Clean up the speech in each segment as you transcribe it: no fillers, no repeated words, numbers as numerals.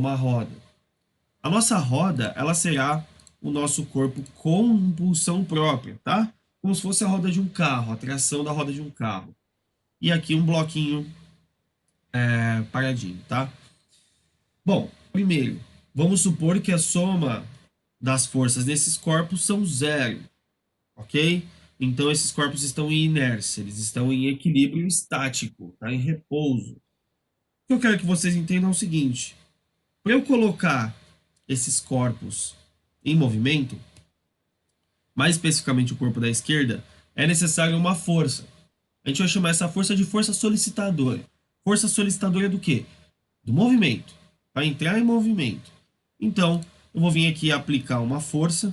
uma roda. A nossa roda, ela será o nosso corpo com impulsão própria, tá? Como se fosse a roda de um carro, a tração da roda de um carro. E aqui um bloquinho paradinho, tá? Bom, primeiro, vamos supor que a soma das forças desses corpos são zero, ok? Então esses corpos estão em inércia, eles estão em equilíbrio estático, tá? Em repouso. O que eu quero que vocês entendam é o seguinte: para eu colocar esses corpos em movimento, mais especificamente o corpo da esquerda, é necessário uma força. A gente vai chamar essa força de força solicitadora. Força solicitadora do quê? Do movimento. Para entrar em movimento. Então, eu vou vir aqui aplicar uma força,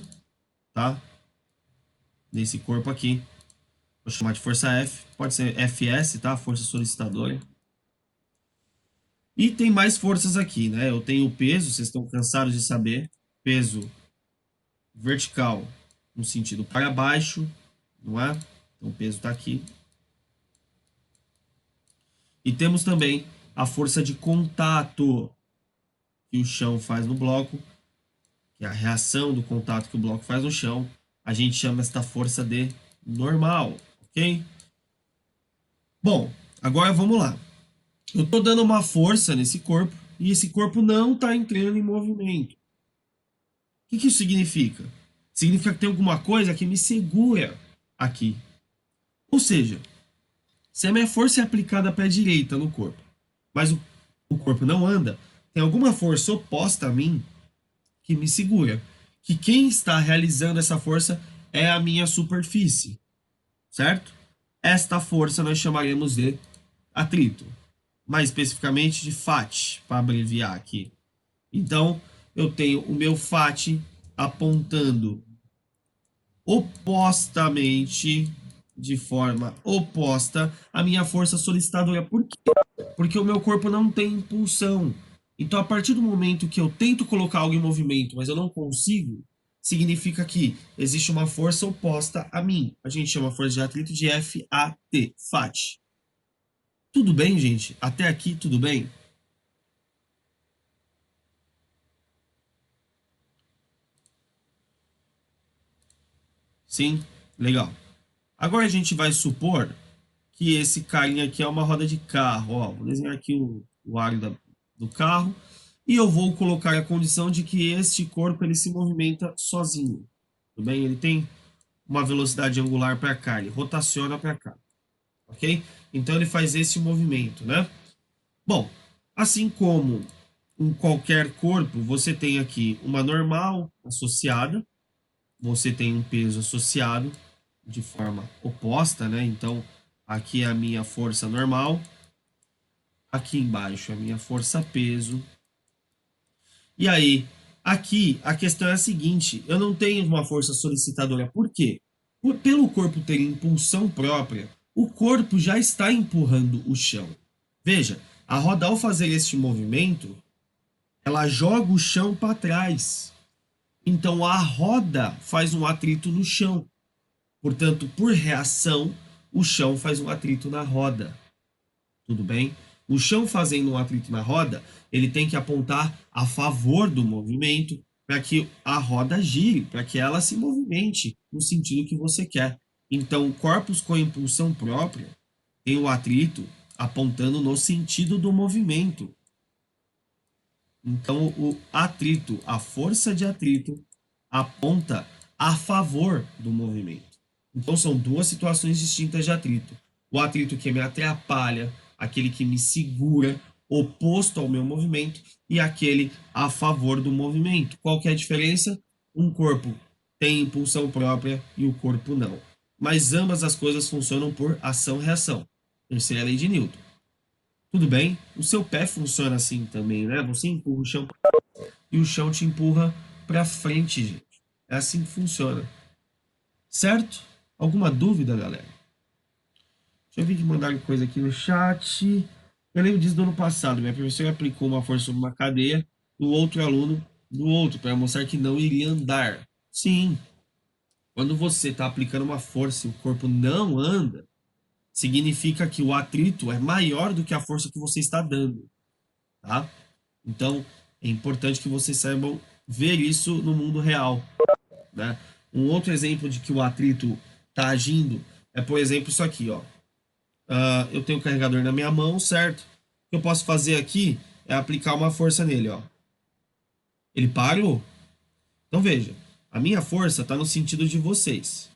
tá? Nesse corpo aqui. Vou chamar de força F. Pode ser FS, tá? Força solicitadora. E tem mais forças aqui, né? Eu tenho o peso, vocês estão cansados de saber. Peso vertical no sentido para baixo, não é? Então o peso está aqui. E temos também a força de contato que o chão faz no bloco, que é a reação do contato que o bloco faz no chão. A gente chama esta força de normal, ok? Bom, agora vamos lá. Eu estou dando uma força nesse corpo e esse corpo não está entrando em movimento. O que isso significa? Significa que tem alguma coisa que me segura aqui. Ou seja, se a minha força é aplicada para a direita no corpo, mas o corpo não anda, tem alguma força oposta a mim que me segura. Que quem está realizando essa força é a minha superfície, certo? Esta força nós chamaremos de atrito, mais especificamente de FAT, para abreviar aqui. Então, eu tenho o meu FAT apontando opostamente, de forma oposta, à minha força solicitadora. Por quê? Porque o meu corpo não tem impulsão. Então, a partir do momento que eu tento colocar algo em movimento, mas eu não consigo, significa que existe uma força oposta a mim. A gente chama a força de atrito de FAT, FAT. Tudo bem, gente? Até aqui, tudo bem? Sim? Legal. Agora a gente vai supor que esse carinha aqui é uma roda de carro. Ó, vou desenhar aqui o aro do carro e eu vou colocar a condição de que este corpo ele se movimenta sozinho. Tudo bem? Ele tem uma velocidade angular para cá, ele rotaciona para cá, ok? Então ele faz esse movimento, né? Bom, assim como em qualquer corpo, você tem aqui uma normal associada, você tem um peso associado de forma oposta, né? Então aqui é a minha força normal, aqui embaixo é a minha força peso. E aí, aqui a questão é a seguinte: eu não tenho uma força solicitadora. Por quê? Pelo corpo ter impulsão própria, o corpo já está empurrando o chão. Veja, a roda ao fazer este movimento, ela joga o chão para trás. Então a roda faz um atrito no chão. Portanto, por reação, o chão faz um atrito na roda. Tudo bem? O chão fazendo um atrito na roda, ele tem que apontar a favor do movimento para que a roda gire, para que ela se movimente no sentido que você quer. Então, corpos com impulsão própria têm o atrito apontando no sentido do movimento. Então, o atrito, a força de atrito, aponta a favor do movimento. Então, são duas situações distintas de atrito. O atrito que me atrapalha, aquele que me segura, oposto ao meu movimento, e aquele a favor do movimento. Qual que é a diferença? Um corpo tem impulsão própria e o corpo não. Mas ambas as coisas funcionam por ação-reação. Terceira lei de Newton. Tudo bem? O seu pé funciona assim também, né? Você empurra o chão e o chão te empurra para frente, gente. É assim que funciona. Certo? Alguma dúvida, galera? Deixa eu ver que mandaram coisa aqui no chat. Eu lembro disso do ano passado. Minha professora aplicou uma força sobre uma cadeia no outro aluno, no outro, para mostrar que não iria andar. Sim, quando você está aplicando uma força e o corpo não anda, significa que o atrito é maior do que a força que você está dando, tá? Então, É importante que vocês saibam ver isso no mundo real, né? Um outro exemplo de que o atrito está agindo é, por exemplo, isso aqui, ó. Eu tenho o carregador na minha mão, certo? O que eu posso fazer aqui é aplicar uma força nele, ó. Ele parou. Então veja, a minha força está no sentido de vocês.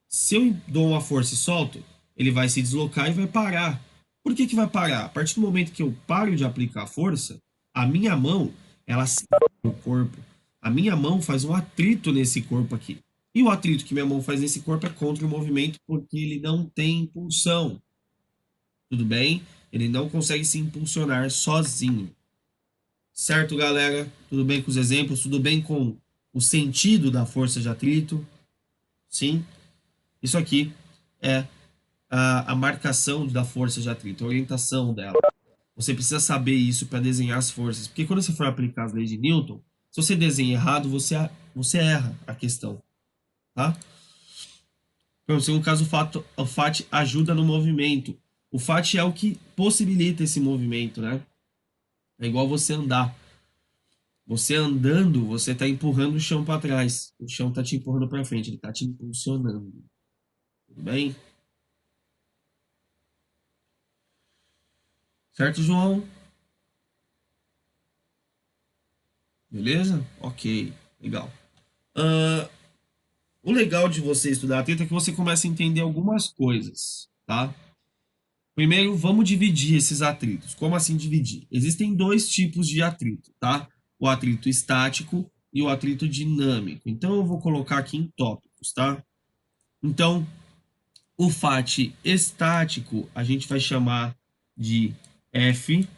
Se eu dou uma força e solto, ele vai se deslocar e vai parar. Por que que vai parar? A partir do momento que eu paro de aplicar força, a minha mão, ela segura o corpo. A minha mão faz um atrito nesse corpo aqui. E o atrito que minha mão faz nesse corpo é contra o movimento porque ele não tem impulsão. Tudo bem? Ele não consegue se impulsionar sozinho. Certo, galera? Tudo bem com os exemplos? Tudo bem com o sentido da força de atrito? Sim? Isso aqui é a marcação da força de atrito, a orientação dela. Você precisa saber isso para desenhar as forças, porque quando você for aplicar as leis de Newton, se você desenha errado, você erra a questão, tá? Então, no segundo caso, o FAT ajuda no movimento. O FAT é o que possibilita esse movimento, né? É igual você andar. Você andando, você está empurrando o chão para trás. O chão está te empurrando para frente, ele está te impulsionando. Tudo bem? Certo, João? Beleza? Ok, legal. Ah, o legal de você estudar atrito é que você começa a entender algumas coisas, tá? Primeiro, vamos dividir esses atritos. Como assim dividir? Existem dois tipos de atrito, tá? O atrito estático e o atrito dinâmico. Então, eu vou colocar aqui em tópicos, tá? Então, o FAT estático a gente vai chamar de F,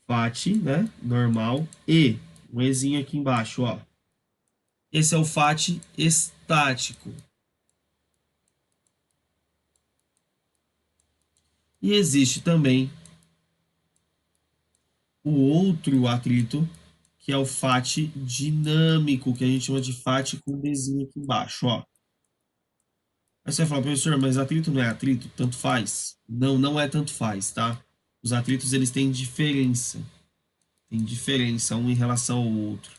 FAT, né? Normal, E. Um Ezinho aqui embaixo, ó. Esse é o FAT estático. E existe também o outro atrito, que é o FAT dinâmico, que a gente chama de FAT com Dzinho aqui embaixo, ó. Aí você vai falar, professor, mas atrito não é atrito? Tanto faz? Não, não é tanto faz, tá? Os atritos, eles têm diferença. Tem diferença um em relação ao outro.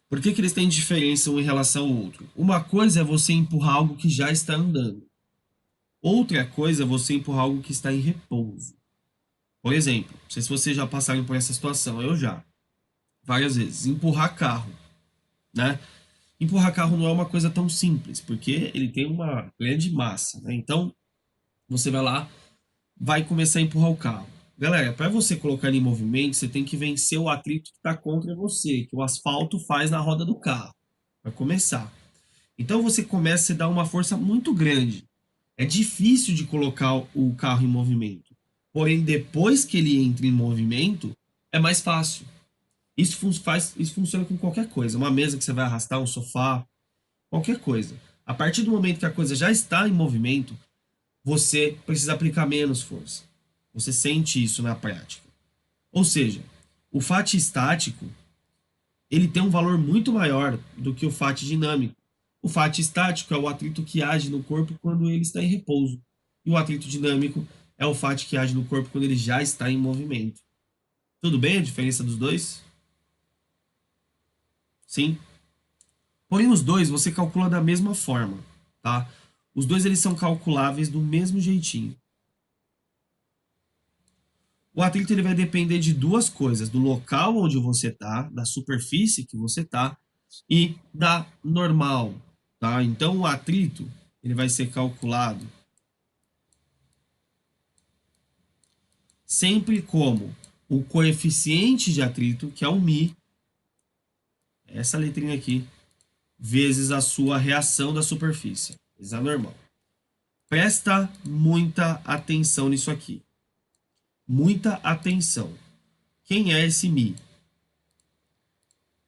Por que que eles têm diferença um em relação ao outro? Uma coisa é você empurrar algo que já está andando. Outra coisa é você empurrar algo que está em repouso. Por exemplo, não sei se vocês já passaram por essa situação, eu já. Várias vezes. Empurrar carro, né? Empurrar carro não é uma coisa tão simples, porque ele tem uma grande massa, né? Então, você vai lá, vai começar a empurrar o carro. Galera, para você colocar ele em movimento, você tem que vencer o atrito que está contra você, que o asfalto faz na roda do carro. Para começar. Então, você começa a dar uma força muito grande. É difícil de colocar o carro em movimento. Porém, depois que ele entra em movimento, é mais fácil. Isso funciona com qualquer coisa. Uma mesa que você vai arrastar, um sofá, qualquer coisa. A partir do momento que a coisa já está em movimento, você precisa aplicar menos força. Você sente isso na prática. Ou seja, o FAT estático, ele tem um valor muito maior do que o FAT dinâmico. O FAT estático é o atrito que age no corpo quando ele está em repouso. E o atrito dinâmico é o FAT que age no corpo quando ele já está em movimento. Tudo bem a diferença dos dois? Sim? Porém, os dois você calcula da mesma forma, tá? Os dois eles são calculáveis do mesmo jeitinho. O atrito ele vai depender de duas coisas: do local onde você está, da superfície que você está e da normal, tá? Então, o atrito ele vai ser calculado sempre como o coeficiente de atrito, que é o μ, essa letrinha aqui, vezes a sua reação da superfície, vezes a normal. Presta muita atenção nisso aqui. Muita atenção. Quem é esse μ?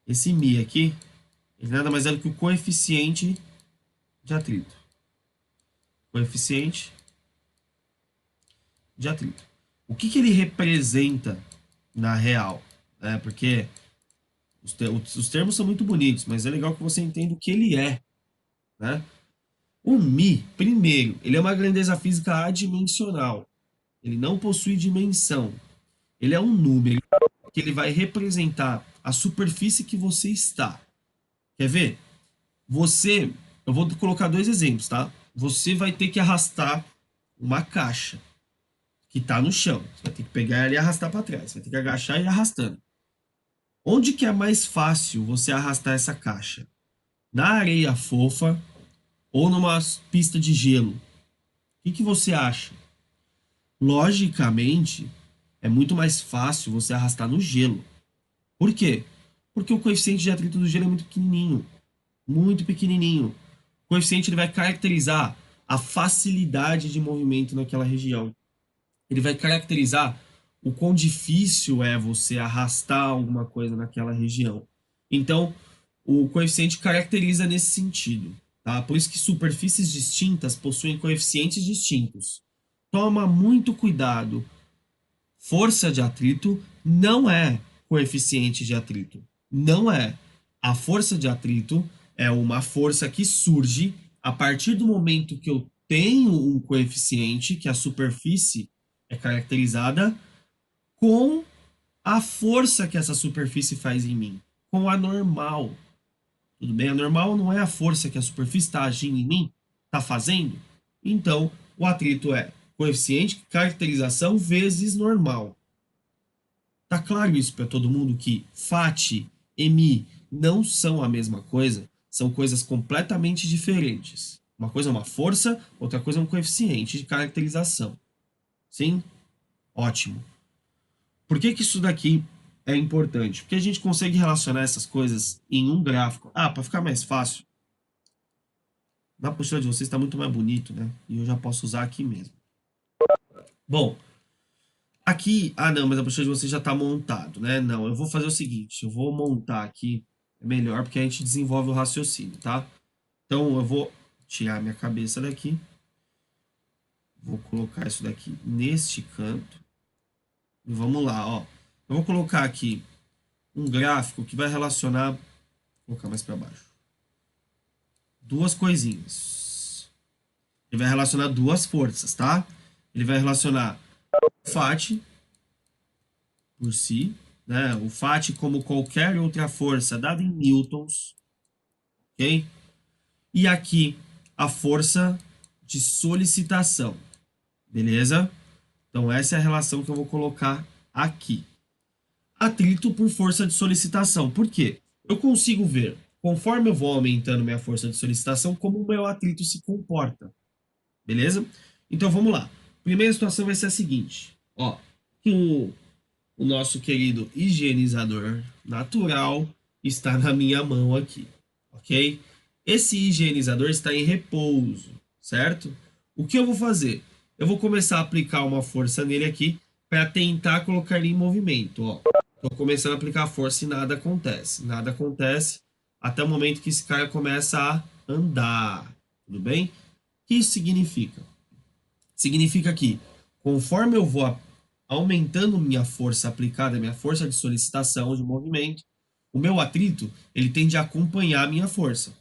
Esse μ aqui, ele nada mais é do que o coeficiente de atrito. Coeficiente de atrito. O que que ele representa na real? Porque os termos são muito bonitos, mas é legal que você entenda o que ele é, né? O μ, primeiro, ele é uma grandeza física adimensional. Ele não possui dimensão. Ele é um número que ele vai representar a superfície que você está. Quer ver? Eu vou colocar dois exemplos, tá? Você vai ter que arrastar uma caixa que está no chão. Você vai ter que pegar ela e arrastar para trás. Você vai ter que agachar e ir arrastando. Onde que é mais fácil você arrastar essa caixa? Na areia fofa ou numa pista de gelo? O que você acha? Logicamente, é muito mais fácil você arrastar no gelo. Por quê? Porque o coeficiente de atrito do gelo é muito pequenininho. Muito pequenininho. O coeficiente ele vai caracterizar a facilidade de movimento naquela região. Ele vai caracterizar o quão difícil é você arrastar alguma coisa naquela região. Então, o coeficiente caracteriza nesse sentido. Tá? Por isso que superfícies distintas possuem coeficientes distintos. Toma muito cuidado. Força de atrito não é coeficiente de atrito. Não é. A força de atrito é uma força que surge a partir do momento que eu tenho um coeficiente, que a superfície é caracterizada com a força que essa superfície faz em mim, com a normal. Tudo bem? A normal não é a força que a superfície está agindo em mim, está fazendo. Então, o atrito é coeficiente, caracterização vezes normal. Tá claro isso para todo mundo que FAT e Mi não são a mesma coisa, são coisas completamente diferentes. Uma coisa é uma força, outra coisa é um coeficiente de caracterização. Sim? Ótimo. Por que que isso daqui é importante? Porque a gente consegue relacionar essas coisas em um gráfico. Ah, para ficar mais fácil. Na postura de vocês está muito mais bonito, né? E eu já posso usar aqui mesmo. Bom, aqui, não, mas a postura de vocês já está montado, né? Não, eu vou fazer o seguinte, eu vou montar aqui, é melhor porque a gente desenvolve o raciocínio, tá? Então eu vou tirar minha cabeça daqui, vou colocar isso daqui neste canto, e vamos lá, ó. Eu vou colocar aqui um gráfico que vai relacionar, vou colocar mais para baixo, duas coisinhas. Ele vai relacionar duas forças, tá? Ele vai relacionar o FAT por si, né? O FAT como qualquer outra força dada em newtons, ok? E aqui a força de solicitação, beleza? Então essa é a relação que eu vou colocar aqui. Atrito por força de solicitação. Por quê? Eu consigo ver, conforme eu vou aumentando minha força de solicitação, como o meu atrito se comporta. Beleza? Então vamos lá. Primeira situação vai ser a seguinte. Ó, o nosso querido higienizador natural está na minha mão aqui, ok? Esse higienizador está em repouso, certo? O que eu vou fazer? Eu vou começar a aplicar uma força nele aqui para tentar colocar ele em movimento, ó. Estou começando a aplicar força e nada acontece. Nada acontece até o momento que esse cara começa a andar, tudo bem? O que isso significa? Significa que conforme eu vou aumentando minha força aplicada, minha força de solicitação de movimento, o meu atrito ele tende a acompanhar a minha força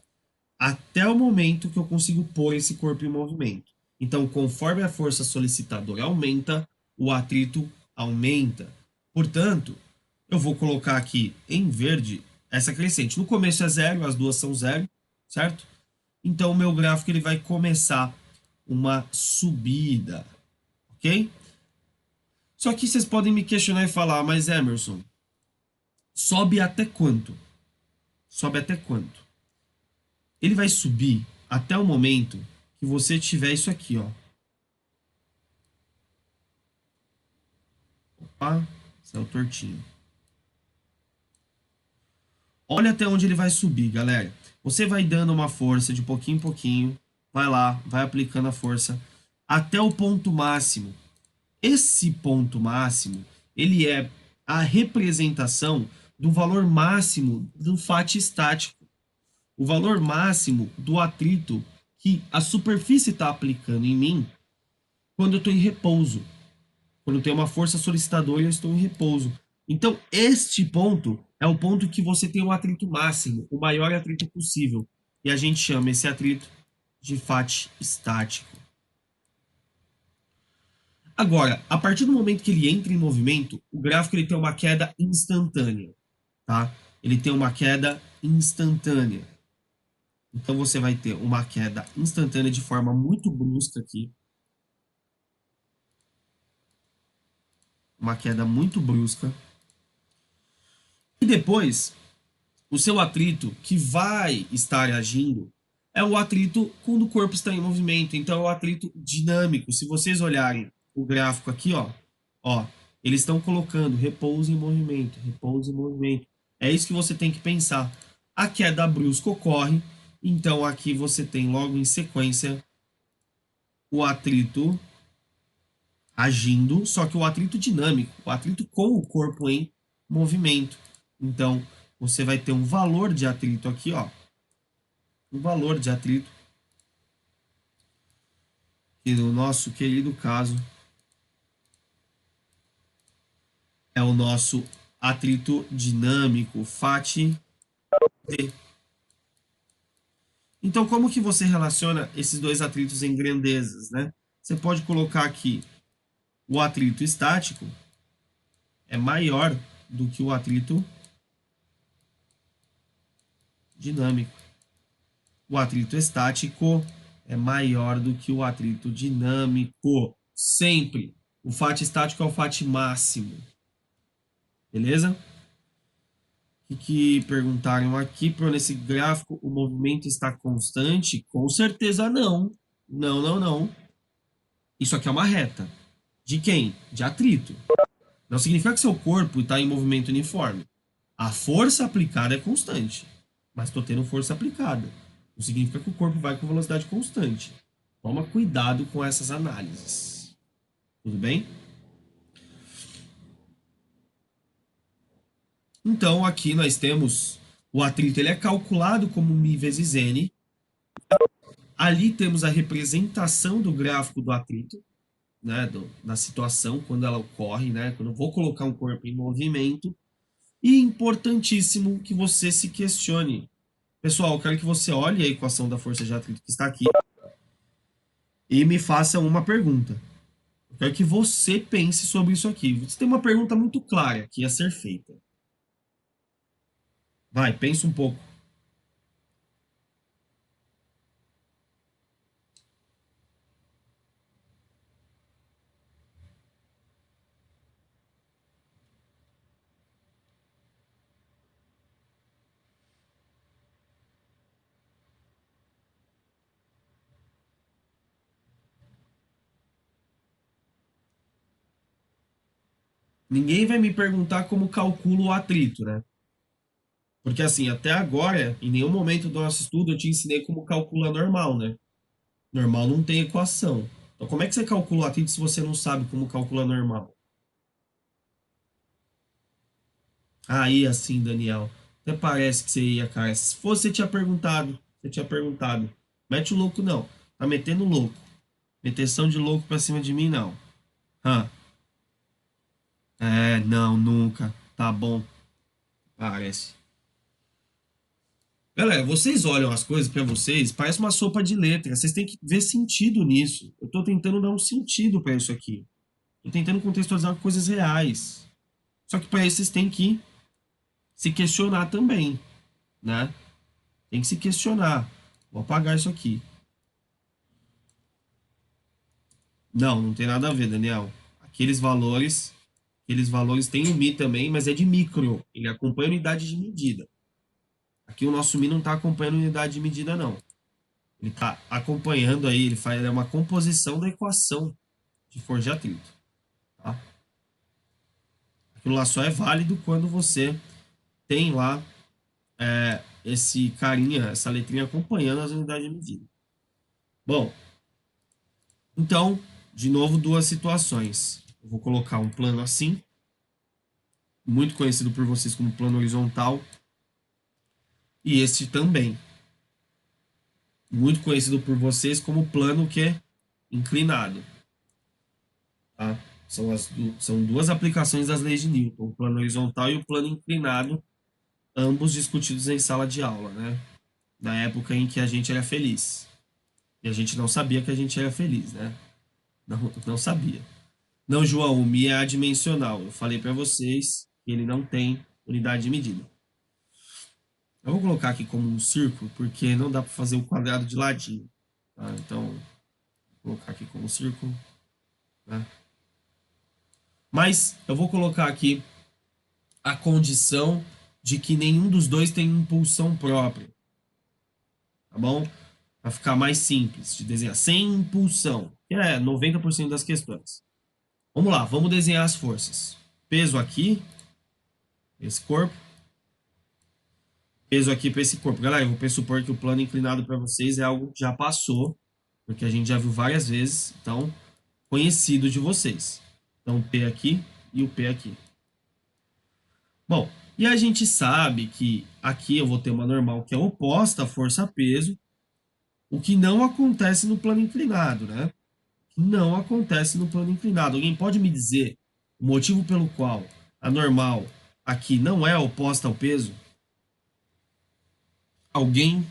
até o momento que eu consigo pôr esse corpo em movimento. Então, conforme a força solicitadora aumenta, o atrito aumenta. Portanto, eu vou colocar aqui em verde essa crescente. No começo é zero, as duas são zero, certo? Então, o meu gráfico ele vai começar uma subida, ok? Só que vocês podem me questionar e falar, mas Emerson, sobe até quanto? Sobe até quanto? Ele vai subir até o momento que você tiver isso aqui, ó. Opa, saiu tortinho. Olha até onde ele vai subir, galera. Você vai dando uma força de pouquinho em pouquinho, vai lá, vai aplicando a força até o ponto máximo. Esse ponto máximo, ele é a representação do valor máximo do FAT estático. O valor máximo do atrito que a superfície está aplicando em mim quando eu estou em repouso. Quando eu tenho uma força solicitadora e eu estou em repouso. Então, este ponto é o ponto que você tem um atrito máximo, o maior atrito possível. E a gente chama esse atrito de FAT estático. Agora, a partir do momento que ele entra em movimento, o gráfico ele tem uma queda instantânea, tá? Ele tem uma queda instantânea. Então você vai ter uma queda instantânea de forma muito brusca aqui. Uma queda muito brusca. E depois, o seu atrito que vai estar agindo é o atrito quando o corpo está em movimento. Então é o atrito dinâmico. Se vocês olharem o gráfico aqui, ó, eles estão colocando repouso em movimento, repouso em movimento. É isso que você tem que pensar. A queda brusca ocorre, então aqui você tem logo em sequência o atrito agindo, só que o atrito dinâmico, o atrito com o corpo em movimento. Então, você vai ter um valor de atrito aqui, ó. Um valor de atrito. E no nosso querido caso, é o nosso atrito dinâmico, FAT D. Então, como que você relaciona esses dois atritos em grandezas, né? Você pode colocar aqui o atrito estático é maior do que o atrito dinâmico. O atrito estático é maior do que o atrito dinâmico. Sempre. O FAT estático é o FAT máximo. Beleza? O que perguntaram aqui, para nesse gráfico o movimento está constante? Com certeza não. Não, não, não. Isso aqui é uma reta. De quem? De atrito. Não significa que seu corpo está em movimento uniforme. A força aplicada é constante. Mas estou tendo força aplicada. Não significa que o corpo vai com velocidade constante. Toma cuidado com essas análises. Tudo bem? Então, aqui nós temos o atrito, ele é calculado como μ vezes n. Ali temos a representação do gráfico do atrito, né, da situação, quando ela ocorre, né, quando eu vou colocar um corpo em movimento. E importantíssimo que você se questione. Pessoal, eu quero que você olhe a equação da força de atrito que está aqui e me faça uma pergunta. Eu quero que você pense sobre isso aqui. Você tem uma pergunta muito clara que ia ser feita. Vai, pensa um pouco. Ninguém vai me perguntar como calculo o atrito, né? Porque assim, até agora, em nenhum momento do nosso estudo eu te ensinei como calcula normal, né? Normal não tem equação. Então, como é que você calcula o atrito se você não sabe como calcula normal? Aí, assim, Daniel, até parece que você ia, cara. Se fosse, você tinha perguntado. Você tinha perguntado. Mete o louco, não. Tá metendo louco. Meteção de louco pra cima de mim, não. Hã? É, não, nunca. Tá bom. Parece. Galera, vocês olham as coisas pra vocês, parece uma sopa de letras. Vocês têm que ver sentido nisso. Eu tô tentando dar um sentido pra isso aqui. Tô tentando contextualizar coisas reais. Só que para isso vocês têm que se questionar também, né? Tem que se questionar. Vou apagar isso aqui. Não, não tem nada a ver, Daniel. Aqueles valores têm o Mi também, mas é de micro. Ele acompanha a unidade de medida. Aqui o nosso Mi não está acompanhando a unidade de medida, não. Ele está acompanhando aí, ele faz uma composição da equação de força de atrito. Tá? Aquilo lá só é válido quando você tem lá esse carinha, essa letrinha acompanhando as unidades de medida. Bom, então, de novo, duas situações. Eu vou colocar um plano assim, muito conhecido por vocês como plano horizontal, e este também, muito conhecido por vocês como plano que é inclinado. Tá? São duas aplicações das leis de Newton, o plano horizontal e o plano inclinado, ambos discutidos em sala de aula, né? Na época em que a gente era feliz. E a gente não sabia que a gente era feliz, né? Não, não sabia. Não, João, o Mi é adimensional. Eu falei para vocês que ele não tem unidade de medida. Eu vou colocar aqui como um círculo, porque não dá para fazer o quadrado de ladinho. Tá? Então, vou colocar aqui como um círculo. Tá? Mas eu vou colocar aqui a condição de que nenhum dos dois tem impulsão própria. Tá bom? Para ficar mais simples de desenhar. Sem impulsão, que é 90% das questões. Vamos lá, vamos desenhar as forças. Peso aqui, esse corpo. Peso aqui para esse corpo. Galera, eu vou pressupor que o plano inclinado para vocês é algo que já passou, porque a gente já viu várias vezes, então, conhecido de vocês. Então, o P aqui e o P aqui. Bom, e a gente sabe que aqui eu vou ter uma normal que é oposta à força-peso, o que não acontece no plano inclinado, né? Não acontece no plano inclinado. Alguém pode me dizer o motivo pelo qual a normal aqui não é oposta ao peso? Alguém?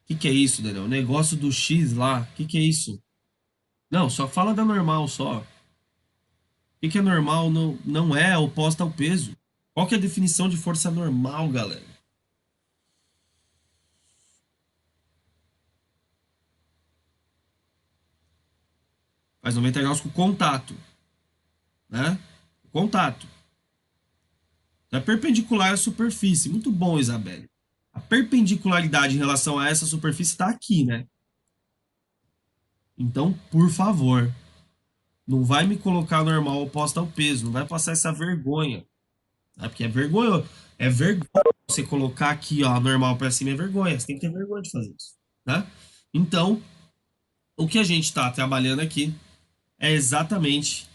Que é isso, Daniel? O negócio do X lá, que é isso? Não, só fala da normal só. O que é normal não é oposta ao peso. Qual que é a definição de força normal, galera? Faz 90 graus com contato, né? Contato. Então, é perpendicular à superfície. Muito bom, Isabelle. A perpendicularidade em relação a essa superfície está aqui, né? Então, por favor, não vai me colocar normal oposta ao peso. Não vai passar essa vergonha. Tá? Porque é vergonha você colocar aqui, ó, normal para cima é vergonha. Você tem que ter vergonha de fazer isso, tá? Então, o que a gente está trabalhando aqui é exatamente,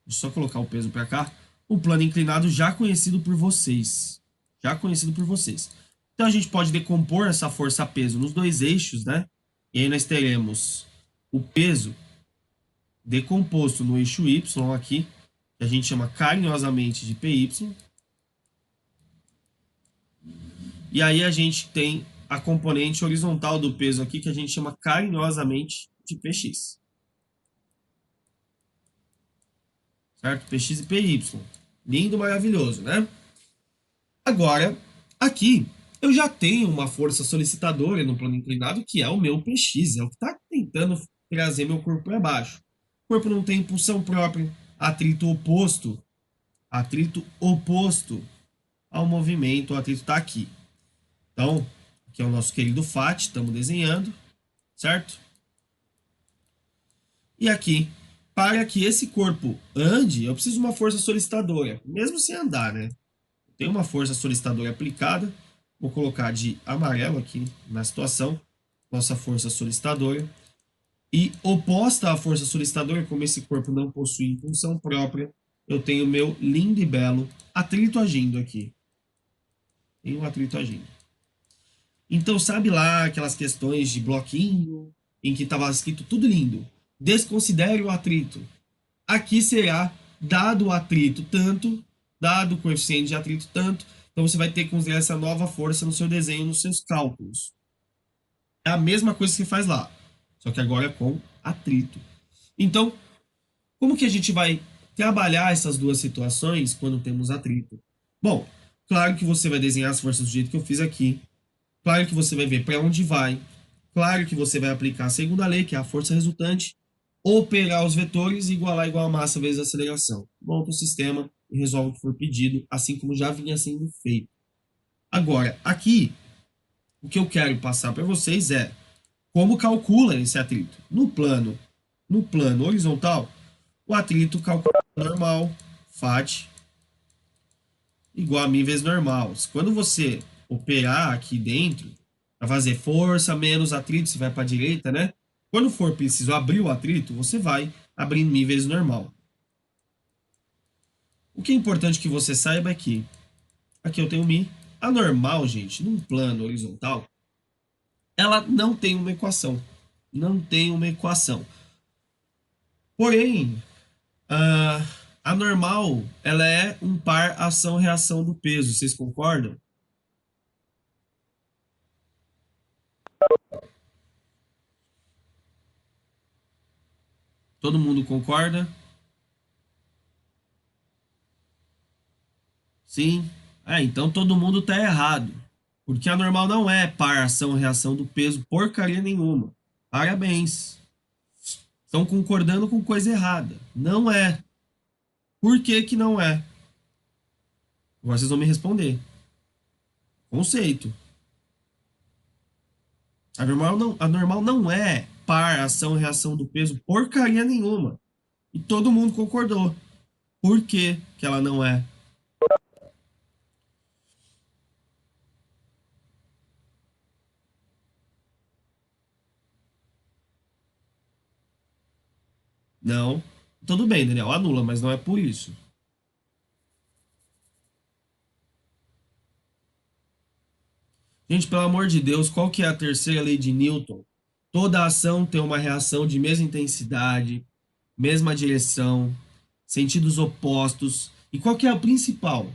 deixa eu só colocar o peso para cá, o plano inclinado já conhecido por vocês. Já conhecido por vocês. Então a gente pode decompor essa força-peso nos dois eixos, né? E aí nós teremos o peso decomposto no eixo Y aqui, que a gente chama carinhosamente de PY. E aí a gente tem a componente horizontal do peso aqui, que a gente chama carinhosamente de PX. Certo? PX e PY. Lindo, maravilhoso, né? Agora, aqui, eu já tenho uma força solicitadora no plano inclinado, que é o meu PX, é o que está tentando trazer meu corpo para baixo. O corpo não tem impulsão própria, atrito oposto ao movimento, o atrito está aqui. Então, aqui é o nosso querido FAT, estamos desenhando, certo? E aqui, para que esse corpo ande, eu preciso de uma força solicitadora, mesmo sem andar, né? Tem uma força solicitadora aplicada, vou colocar de amarelo aqui na situação, nossa força solicitadora. E oposta à força solicitadora, como esse corpo não possui impulsão própria, eu tenho meu lindo e belo atrito agindo aqui. Tem um atrito agindo. Então, sabe lá aquelas questões de bloquinho, em que estava escrito tudo lindo? Desconsidere o atrito. Aqui será dado o atrito tanto, dado o coeficiente de atrito tanto, então você vai ter que usar essa nova força no seu desenho, nos seus cálculos. É a mesma coisa que você faz lá, só que agora com atrito. Então, como que a gente vai trabalhar essas duas situações quando temos atrito? Bom, claro que você vai desenhar as forças do jeito que eu fiz aqui. Claro que você vai ver para onde vai. Claro que você vai aplicar a segunda lei, que é a força resultante, operar os vetores e igualar igual a massa vezes a aceleração. Monta o sistema e resolve o que for pedido, assim como já vinha sendo feito. Agora, aqui, o que eu quero passar para vocês é como calcula esse atrito. No plano horizontal, o atrito calcula normal, FAT, igual a μ vezes normal. Quando você operar aqui dentro, para fazer força menos atrito, você vai para a direita, né? Quando for preciso abrir o atrito, você vai abrindo μ vezes normal. O que é importante que você saiba é que aqui eu tenho μ. A normal, gente, num plano horizontal, ela não tem uma equação. Não tem uma equação. Porém, a normal, ela é um par ação-reação do peso. Vocês concordam? Todo mundo concorda? Sim. Então todo mundo tá errado. Porque a normal não é par ação reação do peso porcaria nenhuma. Parabéns. Estão concordando com coisa errada. Não é. Por que que não é? Agora vocês vão me responder. Conceito. A normal não é par ação reação do peso porcaria nenhuma. E todo mundo concordou. Por que que ela não é? Não. Tudo bem, Daniel, anula, mas não é por isso. Gente, pelo amor de Deus, qual que é a terceira lei de Newton? Toda ação tem uma reação de mesma intensidade, mesma direção, sentidos opostos. E qual que é a principal?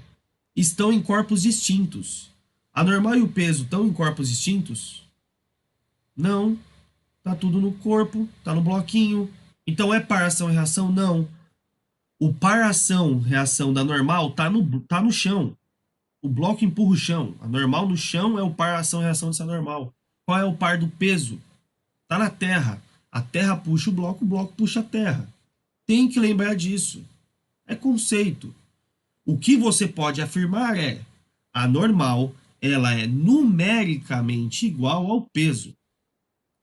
Estão em corpos distintos. A normal e o peso estão em corpos distintos? Não. Tá tudo no corpo, tá no bloquinho. Então é par ação e reação? Não. O par ação reação da normal tá no chão. O bloco empurra o chão. A normal no chão é o par ação e reação dessa normal. Qual é o par do peso? Tá na terra. A terra puxa o bloco puxa a terra. Tem que lembrar disso. É conceito. O que você pode afirmar é: a normal, ela é numericamente igual ao peso.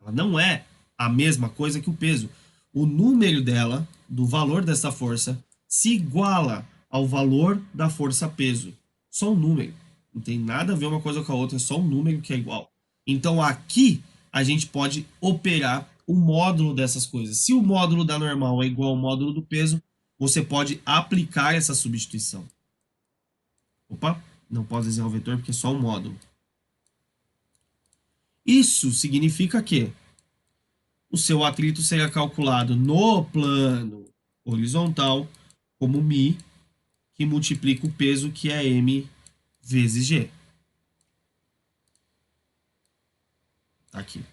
Ela não é a mesma coisa que o peso. O número dela, do valor dessa força, se iguala ao valor da força peso. Só um número. Não tem nada a ver uma coisa com a outra, é só um número que é igual. Então aqui a gente pode operar o módulo dessas coisas. Se o módulo da normal é igual ao módulo do peso, você pode aplicar essa substituição. Opa, não posso desenhar o vetor porque é só um módulo. Isso significa que o seu atrito será calculado no plano horizontal como μ, que multiplica o peso, que é m vezes g. Tá aqui.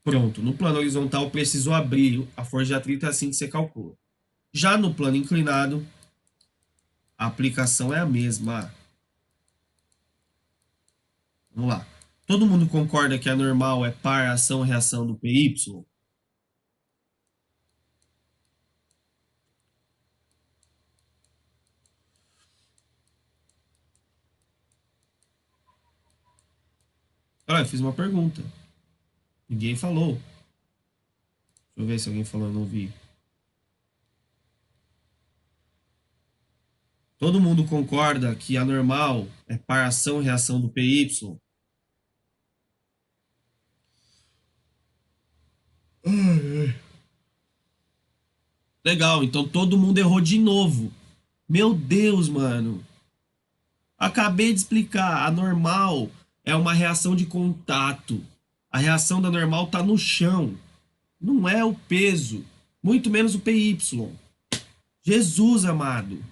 Pronto, no plano horizontal precisou abrir a força de atrito, é assim que você calcula. Já no plano inclinado, a aplicação é a mesma. Vamos lá. Todo mundo concorda que a normal é par ação-reação do PY? Olha, eu fiz uma pergunta. Ninguém falou. Deixa eu ver se alguém falou, eu não vi. Todo mundo concorda que a normal é par ação-reação do PY? Legal, então todo mundo errou de novo. Meu Deus, mano. Acabei de explicar. A normal é uma reação de contato. A reação da normal tá no chão. Não é o peso. Muito menos o PY. Jesus amado.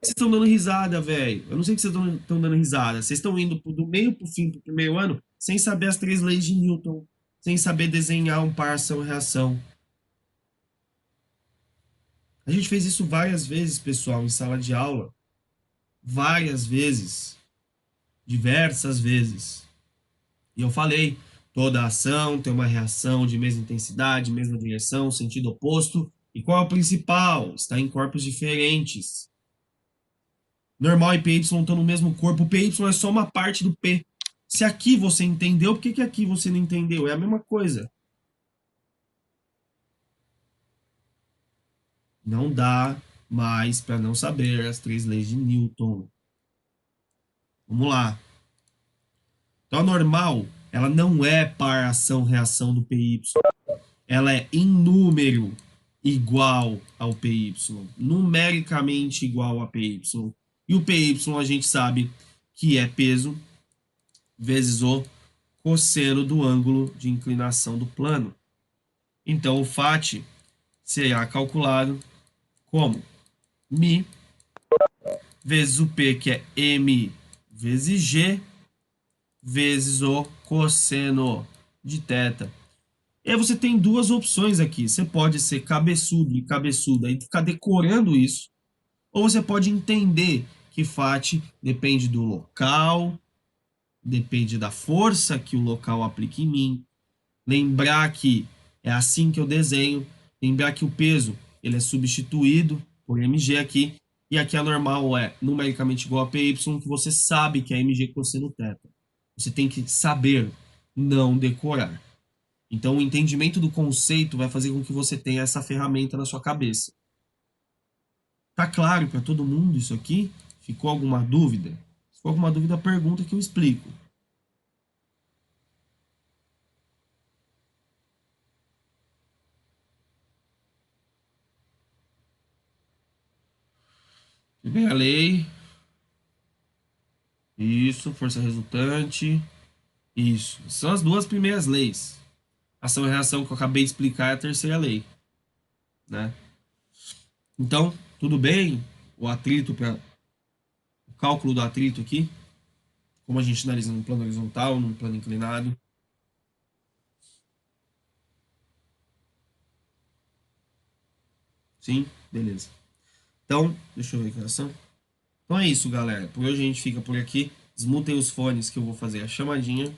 Vocês estão dando risada, velho. Eu não sei que vocês estão dando risada. Vocês estão indo do meio pro fim, pro primeiro ano, sem saber as três leis de Newton. Sem saber desenhar um par ação-reação. A gente fez isso várias vezes, pessoal, em sala de aula. Várias vezes. Diversas vezes. E eu falei, toda ação tem uma reação de mesma intensidade, mesma direção, sentido oposto. E qual é o principal? Está em corpos diferentes. Normal e PY estão no mesmo corpo. O PY é só uma parte do P. Se aqui você entendeu, por que, que aqui você não entendeu? É a mesma coisa. Não dá mais para não saber as três leis de Newton. Vamos lá. Então, a normal, ela não é par ação-reação do PY. Ela é em número igual ao PY. Numericamente igual a PY. E o PY a gente sabe que é peso vezes o cosseno do ângulo de inclinação do plano. Então, o FAT será calculado como μ vezes o P, que é m vezes g, vezes o cosseno de θ. E aí você tem duas opções aqui. Você pode ser cabeçudo e cabeçuda e ficar decorando isso, ou você pode entender que FAT depende do local, depende da força que o local aplica em mim. Lembrar que é assim que eu desenho. Lembrar que o peso ele é substituído por mg aqui. E aqui a normal é numericamente igual a py, que você sabe que é mg cosseno θ. Você tem que saber, não decorar. Então, o entendimento do conceito vai fazer com que você tenha essa ferramenta na sua cabeça. Tá claro para todo mundo isso aqui? Ficou alguma dúvida? Se ficou alguma dúvida, pergunta que eu explico. Vem a lei. Isso, força resultante. Isso. São as duas primeiras leis. Ação e reação que eu acabei de explicar é a terceira lei, né? Então, tudo bem? O atrito para o cálculo do atrito aqui, como a gente analisa no plano horizontal, no plano inclinado. Sim, beleza. Então, deixa eu ver que horas são. Então é isso, galera. Por hoje a gente fica por aqui. Desmutem os fones que eu vou fazer a chamadinha.